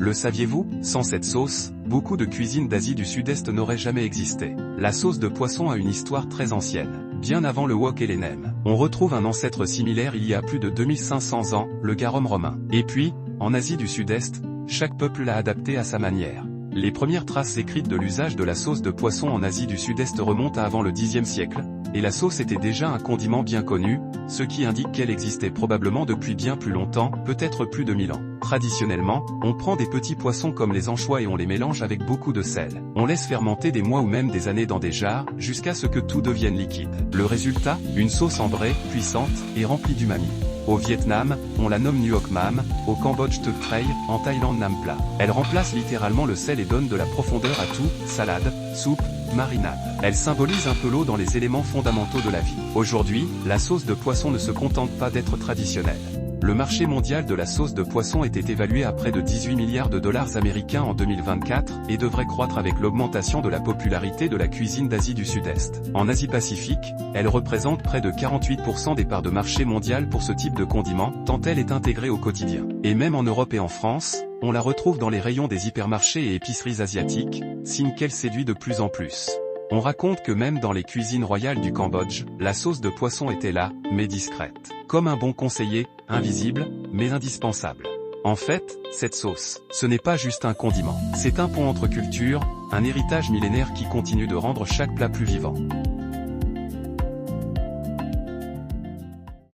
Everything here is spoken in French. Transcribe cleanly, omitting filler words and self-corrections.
Le saviez-vous? Sans cette sauce, beaucoup de cuisines d'Asie du Sud-Est n'auraient jamais existé. La sauce de poisson a une histoire très ancienne. Bien avant le wok et les nems, on retrouve un ancêtre similaire il y a plus de 2500 ans, le garum romain. Et puis, en Asie du Sud-Est, chaque peuple l'a adapté à sa manière. Les premières traces écrites de l'usage de la sauce de poisson en Asie du Sud-Est remontent à avant le Xe siècle, et la sauce était déjà un condiment bien connu, ce qui indique qu'elle existait probablement depuis bien plus longtemps, peut-être plus de 1000 ans. Traditionnellement, on prend des petits poissons comme les anchois et on les mélange avec beaucoup de sel. On laisse fermenter des mois ou même des années dans des jarres, jusqu'à ce que tout devienne liquide. Le résultat, une sauce ambrée, puissante, et remplie d'umami. Au Vietnam, on la nomme Nuoc Mam, au Cambodge Tuk Prey, en Thaïlande Nam Pla. Elle remplace littéralement le sel et donne de la profondeur à tout, salade, soupe, marinade. Elle symbolise un peu l'eau dans les éléments fondamentaux de la vie. Aujourd'hui, la sauce de poisson ne se contente pas d'être traditionnelle. Le marché mondial de la sauce de poisson était évalué à près de 18 milliards de dollars américains en 2024, et devrait croître avec l'augmentation de la popularité de la cuisine d'Asie du Sud-Est. En Asie-Pacifique, elle représente près de 48% des parts de marché mondial pour ce type de condiment, tant elle est intégrée au quotidien. Et même en Europe et en France, on la retrouve dans les rayons des hypermarchés et épiceries asiatiques, signe qu'elle séduit de plus en plus. On raconte que même dans les cuisines royales du Cambodge, la sauce de poisson était là, mais discrète. Comme un bon conseiller, invisible, mais indispensable. En fait, cette sauce, ce n'est pas juste un condiment. C'est un pont entre cultures, un héritage millénaire qui continue de rendre chaque plat plus vivant.